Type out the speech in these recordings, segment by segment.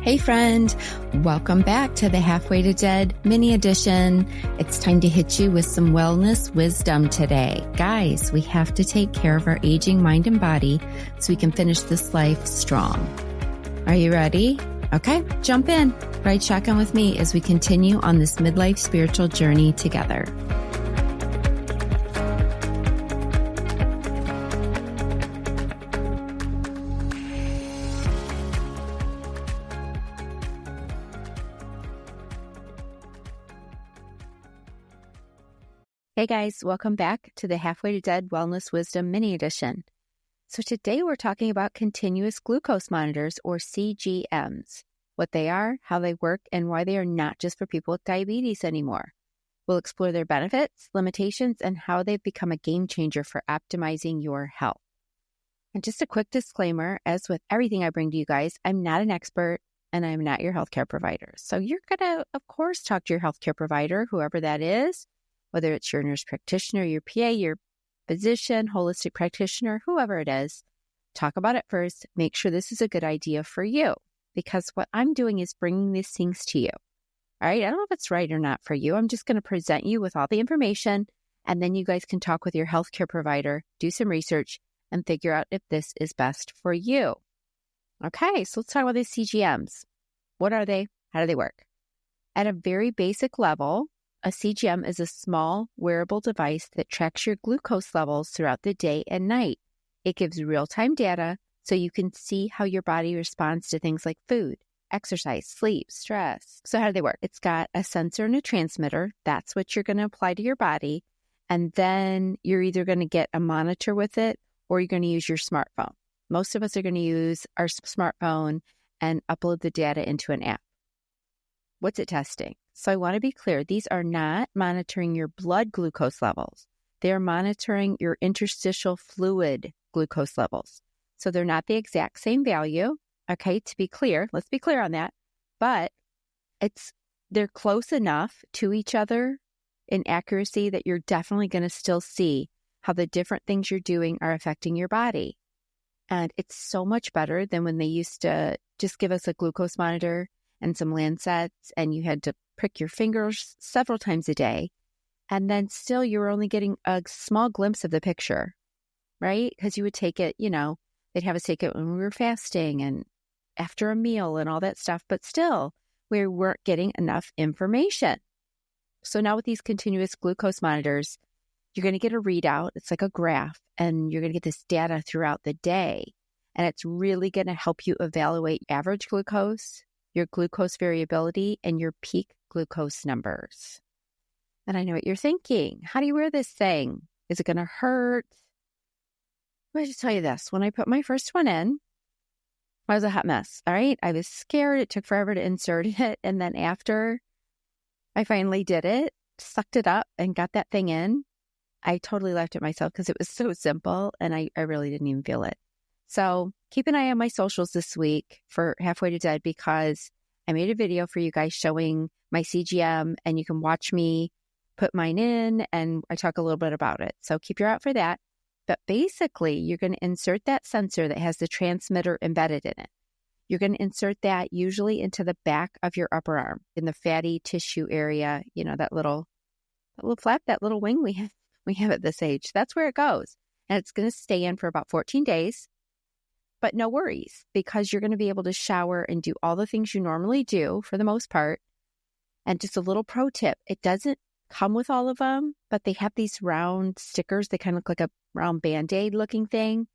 Hey friend, welcome back to the Halfway to Dead mini edition. It's time to hit you with some wellness wisdom today. Guys, we have to take care of our aging mind and body so we can finish this life strong. Are you ready? Okay, jump in. Ride shotgun with me as we continue on this midlife spiritual journey together. Hey guys, welcome back to the Halfway to Dead Wellness Wisdom Mini Edition. So today we're talking about continuous glucose monitors or CGMs, what they are, how they work, and why they are not just for people with diabetes anymore. We'll explore their benefits, limitations, and how they've become a game changer for optimizing your health. And just a quick disclaimer, as with everything I bring to you guys, I'm not an expert and I'm not your healthcare provider. So you're going to, of course, talk to your healthcare provider, whoever that is, whether it's your nurse practitioner, your PA, your physician, holistic practitioner, whoever it is. Talk about it first. Make sure this is a good idea for you, because what I'm doing is bringing these things to you. All right. I don't know if it's right or not for you. I'm just going to present you with all the information, and then you guys can talk with your healthcare provider, do some research, and figure out if this is best for you. Okay. So let's talk about these CGMs. What are they? How do they work? At a very basic level, a CGM is a small wearable device that tracks your glucose levels throughout the day and night. It gives real-time data so you can see how your body responds to things like food, exercise, sleep, stress. So how do they work? It's got a sensor and a transmitter. That's what you're going to apply to your body. And then you're either going to get a monitor with it or you're going to use your smartphone. Most of us are going to use our smartphone and upload the data into an app. What's it testing? So I want to be clear, these are not monitoring your blood glucose levels. They are monitoring your interstitial fluid glucose levels. So they're not the exact same value. Okay, to be clear, let's be clear on that. But they're close enough to each other in accuracy that you're definitely going to still see how the different things you're doing are affecting your body. And it's so much better than when they used to just give us a glucose monitor and some Lancets, and you had to prick your fingers several times a day, and then still you were only getting a small glimpse of the picture, right? Because you would take it, they'd have us take it when we were fasting and after a meal and all that stuff, but still we weren't getting enough information. So now with these continuous glucose monitors, you're going to get a readout. It's like a graph, and you're going to get this data throughout the day, and it's really going to help you evaluate average glucose, your glucose variability, and your peak glucose numbers. And I know what you're thinking. How do you wear this thing? Is it going to hurt? Let me just tell you this. When I put my first one in, I was a hot mess. All right. I was scared. It took forever to insert it. And then after I finally did it, sucked it up and got that thing in, I totally laughed at myself because it was so simple and I really didn't even feel it. So keep an eye on my socials this week for Halfway to Dead, because I made a video for you guys showing my CGM, and you can watch me put mine in, and I talk a little bit about it. So keep your eye out for that. But basically, you're going to insert that sensor that has the transmitter embedded in it. You're going to insert that usually into the back of your upper arm, in the fatty tissue area, that little flap, that little wing we have at this age. That's where it goes. And it's going to stay in for about 14 days. But no worries, because you're going to be able to shower and do all the things you normally do for the most part. And just a little pro tip, it doesn't come with all of them, but they have these round stickers. They kind of look like a round Band-Aid looking thing.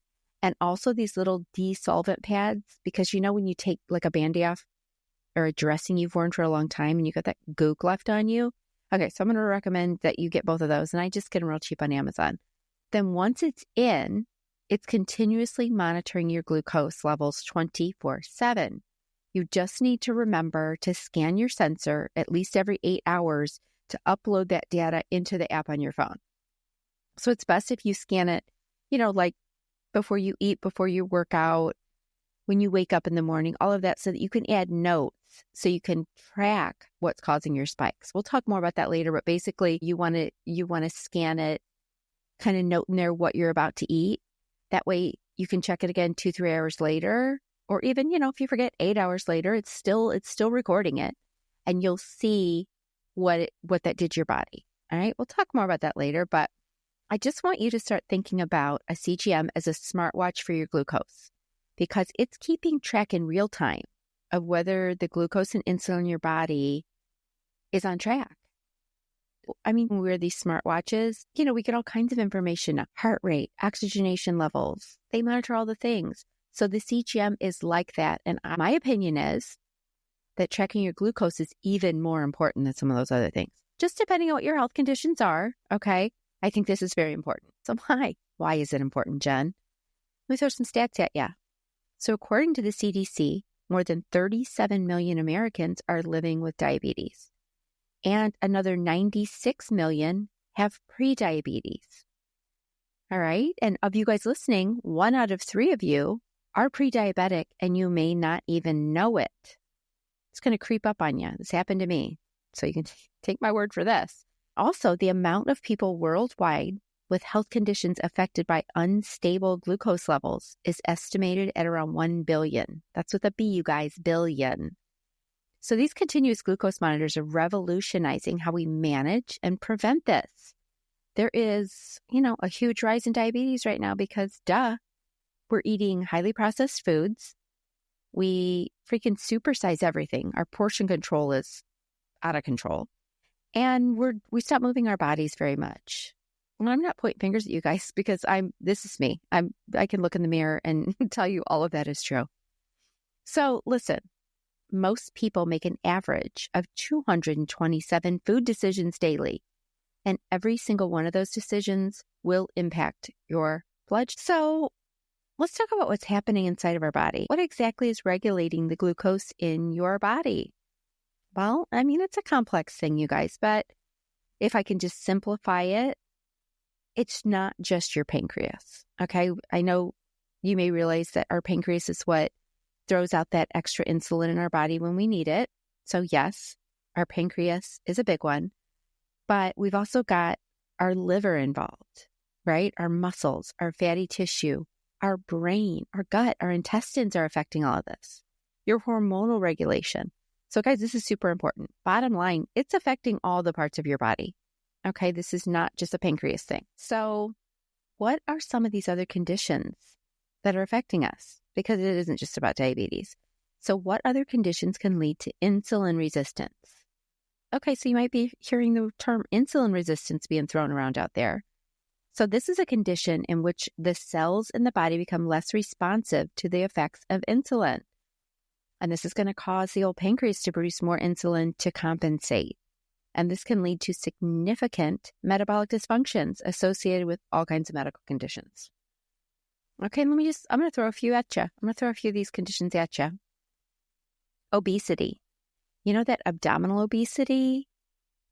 And also these little desolvent pads, because when you take like a Band-Aid off or a dressing you've worn for a long time and you got that gook left on you. Okay, so I'm going to recommend that you get both of those. And I just get them real cheap on Amazon. Then once it's in, it's continuously monitoring your glucose levels 24/7. You just need to remember to scan your sensor at least every 8 hours to upload that data into the app on your phone. So it's best if you scan it, like before you eat, before you work out, when you wake up in the morning, all of that, so that you can add notes so you can track what's causing your spikes. We'll talk more about that later, but basically you want to scan it, kind of note in there what you're about to eat. That way you can check it again 2-3 hours later Or even, if you forget 8 hours later, it's still recording it, and you'll see what that did to your body. All right. We'll talk more about that later, but I just want you to start thinking about a CGM as a smartwatch for your glucose, because it's keeping track in real time of whether the glucose and insulin in your body is on track. I mean, when we wear these smartwatches, we get all kinds of information, heart rate, oxygenation levels. They monitor all the things. So the CGM is like that. And my opinion is that tracking your glucose is even more important than some of those other things. Just depending on what your health conditions are, okay? I think this is very important. So why? Why is it important, Jen? Let me throw some stats at you. So according to the CDC, more than 37 million Americans are living with diabetes, and another 96 million have prediabetes. All right? And of you guys listening, 1 out of 3 of you are pre-diabetic, and you may not even know it. It's going to creep up on you. This happened to me. So you can take my word for this. Also, the amount of people worldwide with health conditions affected by unstable glucose levels is estimated at around 1 billion. That's with a B, you guys, billion. So these continuous glucose monitors are revolutionizing how we manage and prevent this. There is, a huge rise in diabetes right now because, we're eating highly processed foods. We freaking supersize everything. Our portion control is out of control. And we stop moving our bodies very much. And I'm not pointing fingers at you guys because this is me. I can look in the mirror and tell you all of that is true. So listen, most people make an average of 227 food decisions daily. And every single one of those decisions will impact your blood. So let's talk about what's happening inside of our body. What exactly is regulating the glucose in your body? Well, it's a complex thing, you guys, but if I can just simplify it, it's not just your pancreas, okay? I know you may realize that our pancreas is what throws out that extra insulin in our body when we need it. So yes, our pancreas is a big one, but we've also got our liver involved, right? Our muscles, our fatty tissue, our brain, our gut, our intestines are affecting all of this. Your hormonal regulation. So guys, this is super important. Bottom line, it's affecting all the parts of your body. Okay, this is not just a pancreas thing. So what are some of these other conditions that are affecting us? Because it isn't just about diabetes. So what other conditions can lead to insulin resistance? Okay, so you might be hearing the term insulin resistance being thrown around out there. So this is a condition in which the cells in the body become less responsive to the effects of insulin. And this is going to cause the old pancreas to produce more insulin to compensate. And this can lead to significant metabolic dysfunctions associated with all kinds of medical conditions. Okay, I'm going to throw a few at you. I'm going to throw a few of these conditions at you. Obesity. That abdominal obesity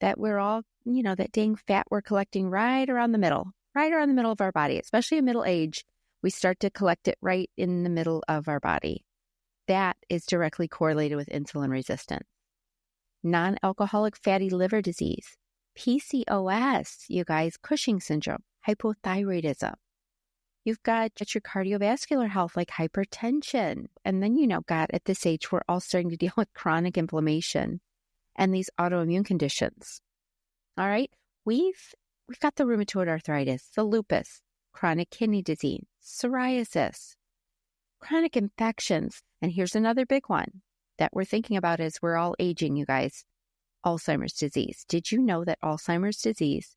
that we're all, that dang fat we're collecting right around the middle of our body, especially in middle age. We start to collect it right in the middle of our body. That is directly correlated with insulin resistance. Non-alcoholic fatty liver disease, PCOS, you guys, Cushing's syndrome, hypothyroidism. You've got your cardiovascular health like hypertension. And then, God, at this age, we're all starting to deal with chronic inflammation and these autoimmune conditions. All right. We've got the rheumatoid arthritis, the lupus, chronic kidney disease, psoriasis, chronic infections. And here's another big one that we're thinking about as we're all aging, you guys, Alzheimer's disease. Did you know that Alzheimer's disease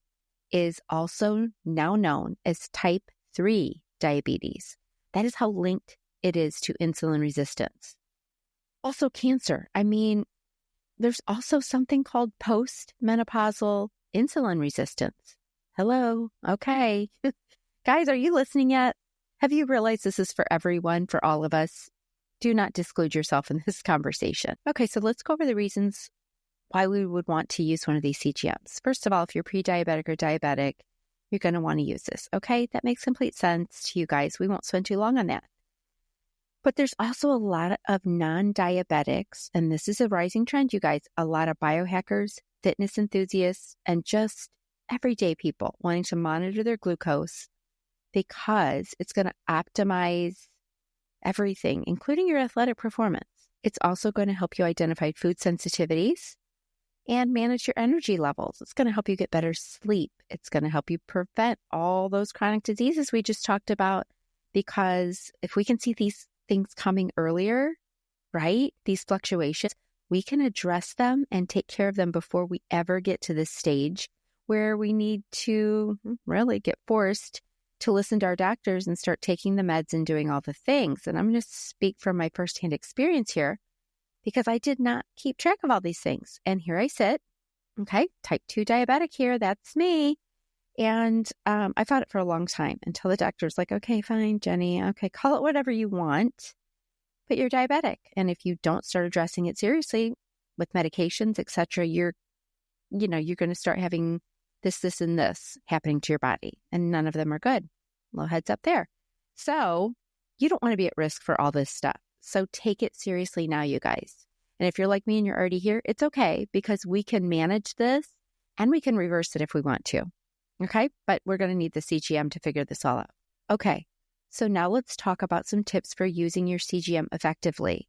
is also now known as type 3 diabetes? That is how linked it is to insulin resistance. Also cancer. There's also something called postmenopausal insulin resistance. Hello. Okay. Guys, are you listening yet? Have you realized this is for everyone, for all of us? Do not disclude yourself in this conversation. Okay, so let's go over the reasons why we would want to use one of these CGMs. First of all, if you're pre-diabetic or diabetic, you're going to want to use this. Okay, that makes complete sense to you guys. We won't spend too long on that. But there's also a lot of non-diabetics, and this is a rising trend, you guys, a lot of biohackers, fitness enthusiasts, and just everyday people wanting to monitor their glucose because it's going to optimize everything, including your athletic performance. It's also going to help you identify food sensitivities and manage your energy levels. It's going to help you get better sleep. It's going to help you prevent all those chronic diseases we just talked about, because if we can see these things coming earlier, right, these fluctuations, we can address them and take care of them before we ever get to this stage where we need to really get forced to listen to our doctors and start taking the meds and doing all the things. And I'm going to speak from my firsthand experience here, because I did not keep track of all these things. And here I sit, okay, type 2 diabetic here, that's me. And I fought it for a long time until the doctor's like, okay, fine, Jenny, okay, call it whatever you want, but you're diabetic. And if you don't start addressing it seriously with medications, etc., you're going to start having this, and this happening to your body, and none of them are good. Little heads up there. So you don't want to be at risk for all this stuff. So take it seriously now, you guys. And if you're like me and you're already here, it's okay, because we can manage this and we can reverse it if we want to. Okay, but we're going to need the CGM to figure this all out. Okay, so now let's talk about some tips for using your CGM effectively,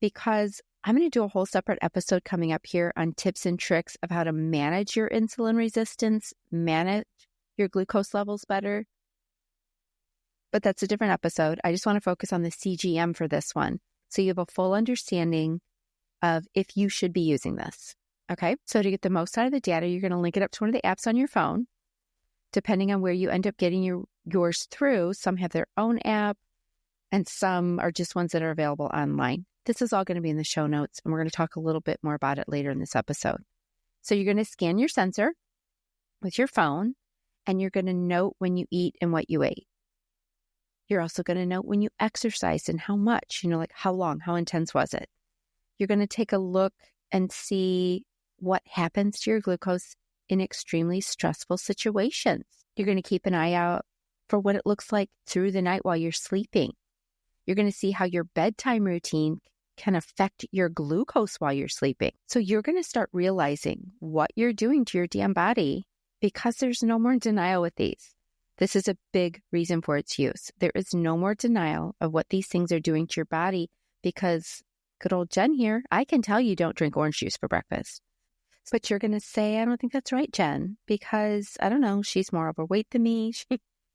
because I'm going to do a whole separate episode coming up here on tips and tricks of how to manage your insulin resistance, manage your glucose levels better. But that's a different episode. I just want to focus on the CGM for this one, so you have a full understanding of if you should be using this. Okay, so to get the most out of the data, you're going to link it up to one of the apps on your phone. Depending on where you end up getting yours through, some have their own app and some are just ones that are available online. This is all going to be in the show notes, and we're going to talk a little bit more about it later in this episode. So you're going to scan your sensor with your phone, and you're going to note when you eat and what you ate. You're also going to note when you exercised and how much, like how long, how intense was it? You're going to take a look and see what happens to your glucose in extremely stressful situations. You're going to keep an eye out for what it looks like through the night while you're sleeping. You're going to see how your bedtime routine can affect your glucose while you're sleeping. So you're going to start realizing what you're doing to your damn body, because there's no more denial with these. This is a big reason for its use. There is no more denial of what these things are doing to your body, because good old Jen here, I can tell you don't drink orange juice for breakfast. But you're going to say, I don't think that's right, Jen, because I don't know, she's more overweight than me.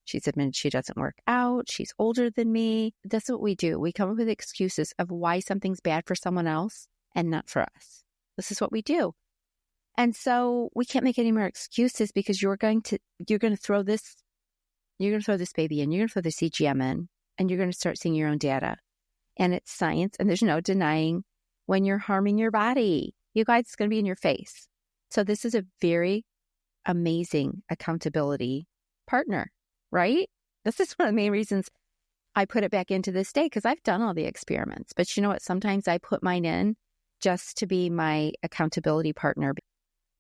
She's admitted she doesn't work out. She's older than me. That's what we do. We come up with excuses of why something's bad for someone else and not for us. This is what we do. And so we can't make any more excuses, because you're going to throw this baby in, you're going to throw the CGM in, and you're going to start seeing your own data. And it's science, and there's no denying when you're harming your body. You guys, it's going to be in your face. So this is a very amazing accountability partner, right? This is one of the main reasons I put it back into this day, because I've done all the experiments. But you know what? Sometimes I put mine in just to be my accountability partner,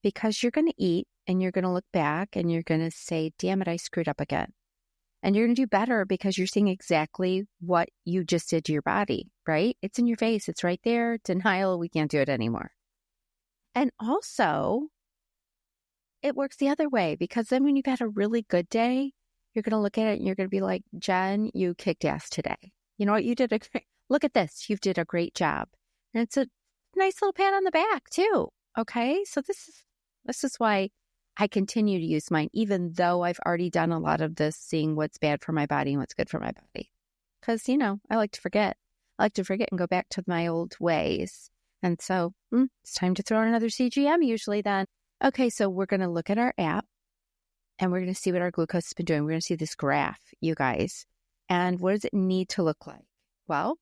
because you're going to eat and you're going to look back and you're going to say, damn it, I screwed up again. And you're going to do better, because you're seeing exactly what you just did to your body, right? It's in your face. It's right there. Denial, we can't do it anymore. And also, it works the other way, because then when you've had a really good day, you're going to look at it and you're going to be like, Jen, you kicked ass today. You know what? Look at this. You did a great job. And it's a nice little pat on the back too. Okay. So this is why I continue to use mine, even though I've already done a lot of this, seeing what's bad for my body and what's good for my body. Because, I like to forget. I like to forget and go back to my old ways. And so it's time to throw in another CGM usually then. Okay, so we're going to look at our app and we're going to see what our glucose has been doing. We're going to see this graph, you guys. And what does it need to look like? Well,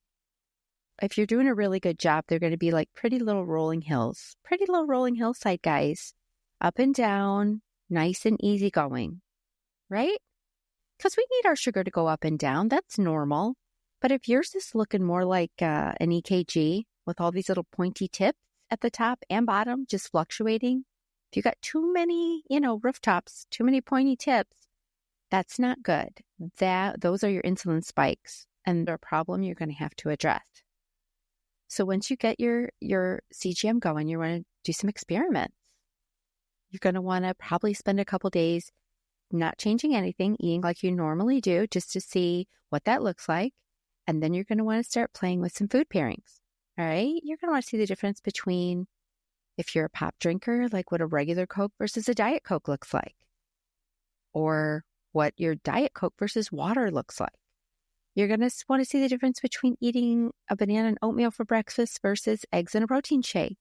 if you're doing a really good job, they're going to be like pretty little rolling hills. Pretty little rolling hillside, guys. Up and down, nice and easy going, right? Because we need our sugar to go up and down. That's normal. But if yours is looking more like an EKG with all these little pointy tips at the top and bottom, just fluctuating, if you got too many, rooftops, too many pointy tips, that's not good. Those are your insulin spikes, and they're a problem you're going to have to address. So once you get your CGM going, you want to do some experiments. You're going to want to probably spend a couple days not changing anything, eating like you normally do, just to see what that looks like. And then you're going to want to start playing with some food pairings. All right. You're going to want to see the difference between, if you're a pop drinker, like what a regular Coke versus a Diet Coke looks like, or what your Diet Coke versus water looks like. You're going to want to see the difference between eating a banana and oatmeal for breakfast versus eggs and a protein shake.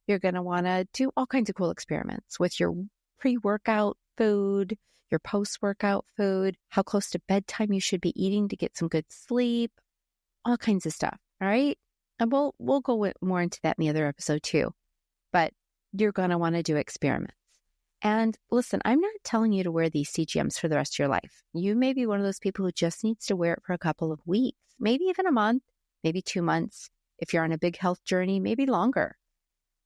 You're going to want to do all kinds of cool experiments with your pre-workout food, your post-workout food, how close to bedtime you should be eating to get some good sleep, all kinds of stuff. All right. And we'll go more into that in the other episode too. But you're going to want to do experiments. And listen, I'm not telling you to wear these CGMs for the rest of your life. You may be one of those people who just needs to wear it for a couple of weeks, maybe even a month, maybe 2 months. If you're on a big health journey, maybe longer.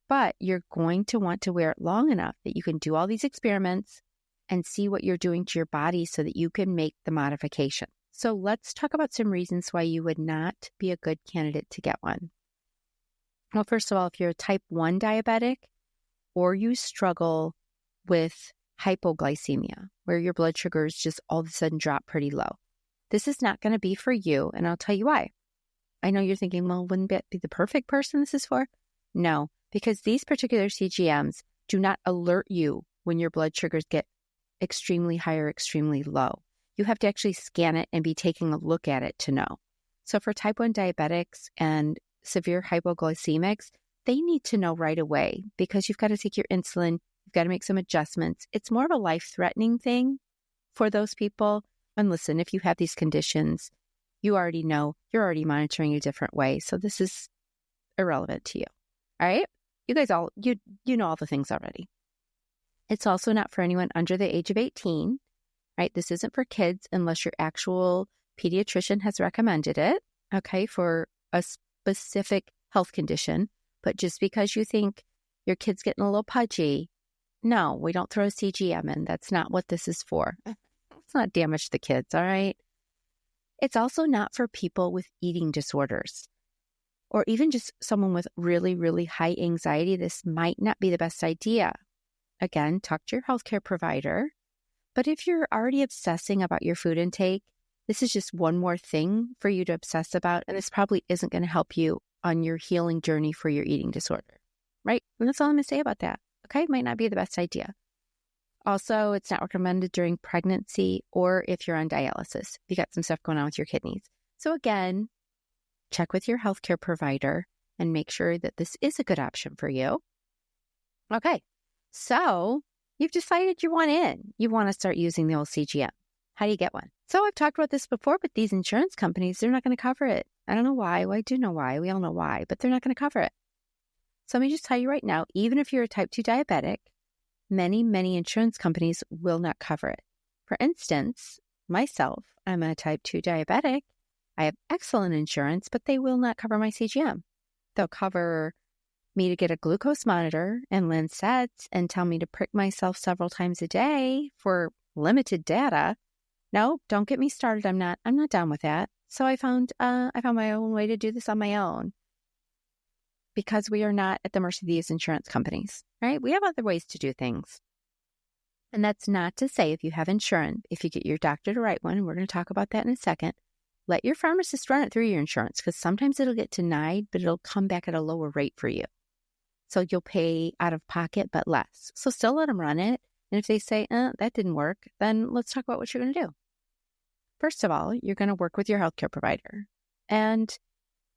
But you're going to want to wear it long enough that you can do all these experiments and see what you're doing to your body so that you can make the modification. So let's talk about some reasons why you would not be a good candidate to get one. Well, first of all, if you're a type 1 diabetic or you struggle with hypoglycemia, where your blood sugars just all of a sudden drop pretty low, this is not going to be for you, and I'll tell you why. I know you're thinking, well, wouldn't that be the perfect person this is for? No, because these particular CGMs do not alert you when your blood sugars get extremely high or extremely low. You have to actually scan it and be taking a look at it to know. So for type 1 diabetics and severe hypoglycemics, they need to know right away because you've got to take your insulin, you've got to make some adjustments. It's more of a life-threatening thing for those people. And listen, if you have these conditions, you already know, you're already monitoring a different way. So this is irrelevant to you. All right? You guys all, you know all the things already. It's also not for anyone under the age of 18, right? This isn't for kids unless your actual pediatrician has recommended it, okay, for a specific health condition. But just because you think your kid's getting a little pudgy, no, we don't throw a CGM in. That's not what this is for. Let's not damage the kids, all right? It's also not for people with eating disorders or even just someone with really, really high anxiety. This might not be the best idea. Again, talk to your healthcare provider. But if you're already obsessing about your food intake, this is just one more thing for you to obsess about, and this probably isn't going to help you on your healing journey for your eating disorder, right? And that's all I'm going to say about that, okay? It might not be the best idea. Also, it's not recommended during pregnancy or if you're on dialysis, if you got some stuff going on with your kidneys. So again, check with your healthcare provider and make sure that this is a good option for you. Okay, so you've decided you want in. You want to start using the old CGM. How do you get one? So I've talked about this before, but these insurance companies, they're not going to cover it. I don't know why. Well, I do know why. We all know why, but they're not going to cover it. So let me just tell you right now, even if you're a type 2 diabetic, many, many insurance companies will not cover it. For instance, myself, I'm a type 2 diabetic. I have excellent insurance, but they will not cover my CGM. They'll cover me to get a glucose monitor and lancets and tell me to prick myself several times a day for limited data. No, don't get me started. I'm not down with that. So I found my own way to do this on my own because we are not at the mercy of these insurance companies, right? We have other ways to do things. And that's not to say if you have insurance, if you get your doctor to write one, and we're going to talk about that in a second, let your pharmacist run it through your insurance because sometimes it'll get denied, but it'll come back at a lower rate for you. So you'll pay out of pocket, but less. So still let them run it. And if they say, that didn't work, then let's talk about what you're going to do. First of all, you're going to work with your healthcare provider. And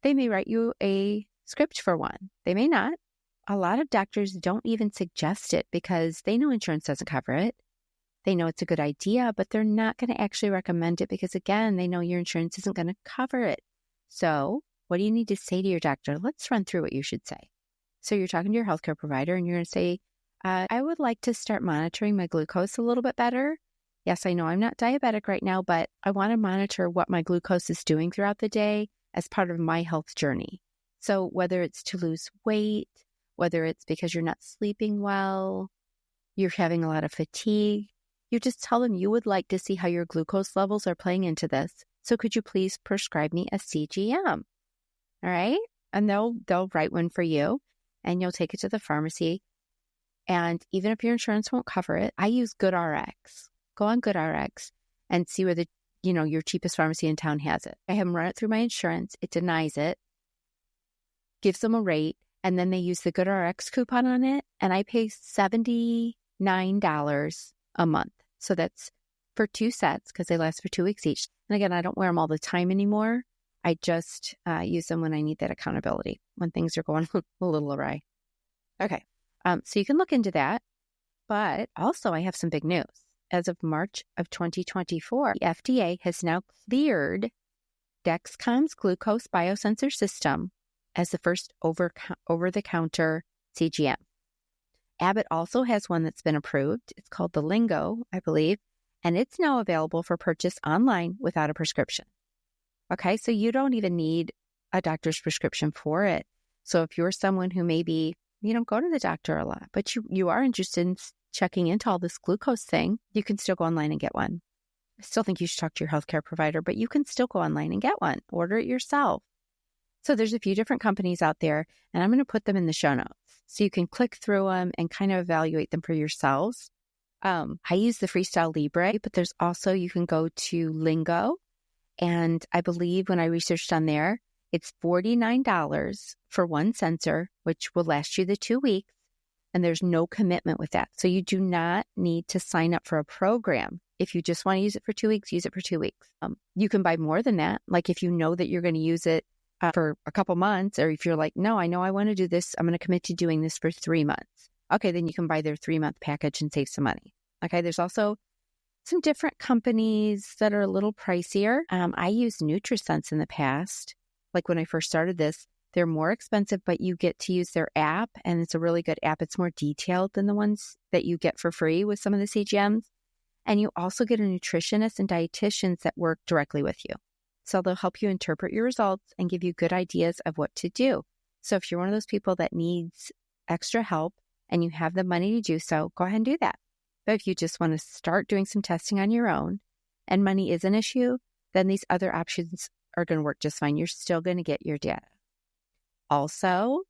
they may write you a script for one. They may not. A lot of doctors don't even suggest it because they know insurance doesn't cover it. They know it's a good idea, but they're not going to actually recommend it because, again, they know your insurance isn't going to cover it. So what do you need to say to your doctor? Let's run through what you should say. So you're talking to your healthcare provider and you're going to say, I would like to start monitoring my glucose a little bit better. Yes, I know I'm not diabetic right now, but I want to monitor what my glucose is doing throughout the day as part of my health journey. So whether it's to lose weight, whether it's because you're not sleeping well, you're having a lot of fatigue, you just tell them you would like to see how your glucose levels are playing into this. So could you please prescribe me a CGM? All right. And they'll write one for you and you'll take it to the pharmacy. And even if your insurance won't cover it, I use GoodRx. Go on GoodRx and see whether your cheapest pharmacy in town has it. I have them run it through my insurance. It denies it, gives them a rate, and then they use the GoodRx coupon on it, and I pay $79 a month. So that's for 2 sets because they last for 2 weeks each. And again, I don't wear them all the time anymore. I just use them when I need that accountability, when things are going a little awry. Okay, so you can look into that. But also, I have some big news. As of March of 2024, the FDA has now cleared Dexcom's glucose biosensor system as the first over-the-counter CGM. Abbott also has one that's been approved. It's called the Lingo, I believe, and it's now available for purchase online without a prescription. Okay, so you don't even need a doctor's prescription for it. So if you're someone who maybe you don't go to the doctor a lot, but you are interested in checking into all this glucose thing, you can still go online and get one. I still think you should talk to your healthcare provider, but you can still go online and get one. Order it yourself. So there's a few different companies out there, and I'm going to put them in the show notes so you can click through them and kind of evaluate them for yourselves. I use the Freestyle Libre, but there's also, you can go to Lingo, and I believe when I researched on there, it's $49 for one sensor, which will last you the 2 weeks, and there's no commitment with that. So you do not need to sign up for a program. If you just want to use it for 2 weeks, use it for 2 weeks. You can buy more than that. Like if you know that you're going to use it for a couple months, or if you're like, no, I know I want to do this, I'm going to commit to doing this for 3 months. Okay, then you can buy their 3-month package and save some money. Okay, there's also some different companies that are a little pricier. I used NutriSense in the past. Like when I first started this, they're more expensive, but you get to use their app, and it's a really good app. It's more detailed than the ones that you get for free with some of the CGMs. And you also get a nutritionist and dietitians that work directly with you. So they'll help you interpret your results and give you good ideas of what to do. So if you're one of those people that needs extra help and you have the money to do so, go ahead and do that. But if you just want to start doing some testing on your own and money is an issue, then these other options are going to work just fine. You're still going to get your data. Also,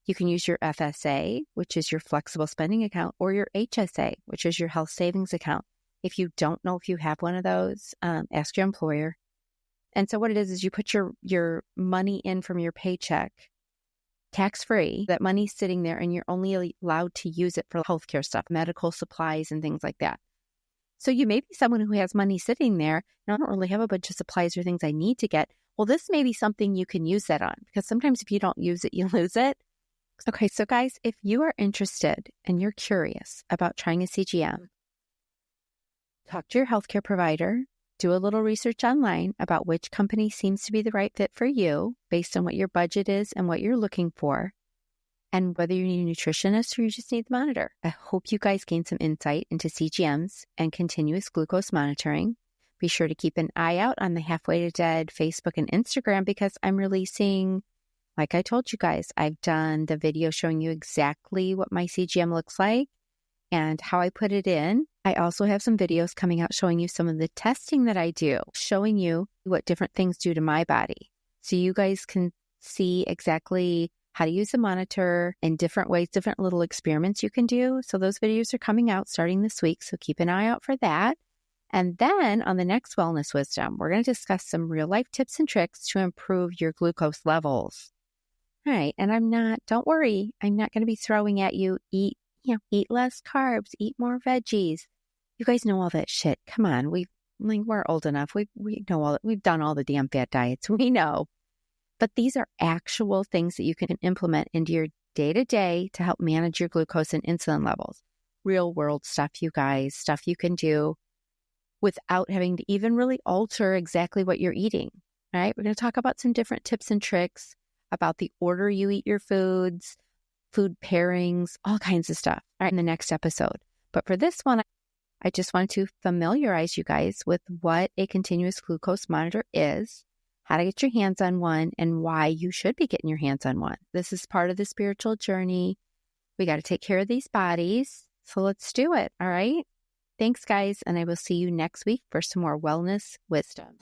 you can use your FSA, which is your flexible spending account, or your HSA, which is your health savings account. If you don't know if you have one of those, ask your employer. And so what it is you put your money in from your paycheck, tax-free. That money's sitting there, and you're only allowed to use it for healthcare stuff, medical supplies and things like that. So you may be someone who has money sitting there, and I don't really have a bunch of supplies or things I need to get. Well, this may be something you can use that on, because sometimes if you don't use it, you lose it. Okay, so guys, if you are interested and you're curious about trying a CGM, talk to your healthcare provider, do a little research online about which company seems to be the right fit for you based on what your budget is and what you're looking for, and whether you need a nutritionist or you just need the monitor. I hope you guys gain some insight into CGMs and continuous glucose monitoring. Be sure to keep an eye out on the Halfway to Dead Facebook and Instagram, because I'm releasing, like I told you guys, I've done the video showing you exactly what my CGM looks like and how I put it in. I also have some videos coming out showing you some of the testing that I do, showing you what different things do to my body. So you guys can see exactly how to use the monitor in different ways, different little experiments you can do. So those videos are coming out starting this week. So keep an eye out for that. And then on the next Wellness Wisdom, we're going to discuss some real life tips and tricks to improve your glucose levels. All right. And don't worry, I'm not going to be throwing at you, eat less carbs, eat more veggies. You guys know all that shit. Come on. We're old enough. We know all that. We've done all the damn fat diets. We know. But these are actual things that you can implement into your day-to-day to help manage your glucose and insulin levels. Real world stuff, you guys. Stuff you can do without having to even really alter exactly what you're eating. All right? We're going to talk about some different tips and tricks about the order you eat your foods, food pairings, all kinds of stuff, all right, in the next episode. But for this one, I just wanted to familiarize you guys with what a continuous glucose monitor is, how to get your hands on one, and why you should be getting your hands on one. This is part of the spiritual journey. We got to take care of these bodies. So let's do it. All right. Thanks, guys. And I will see you next week for some more wellness wisdom.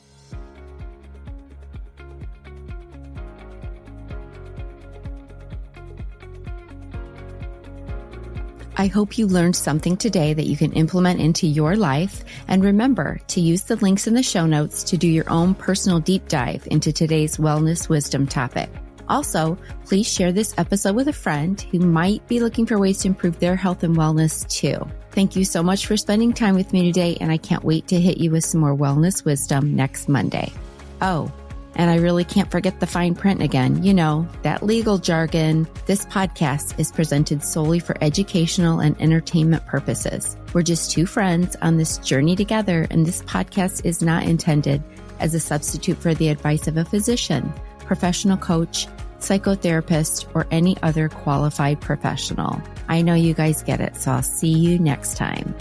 I hope you learned something today that you can implement into your life. And remember to use the links in the show notes to do your own personal deep dive into today's wellness wisdom topic. Also, please share this episode with a friend who might be looking for ways to improve their health and wellness too. Thank you so much for spending time with me today, and I can't wait to hit you with some more wellness wisdom next Monday. Oh, and I really can't forget the fine print again. You know, that legal jargon. This podcast is presented solely for educational and entertainment purposes. We're just two friends on this journey together, and this podcast is not intended as a substitute for the advice of a physician, professional coach, psychotherapist, or any other qualified professional. I know you guys get it, so I'll see you next time.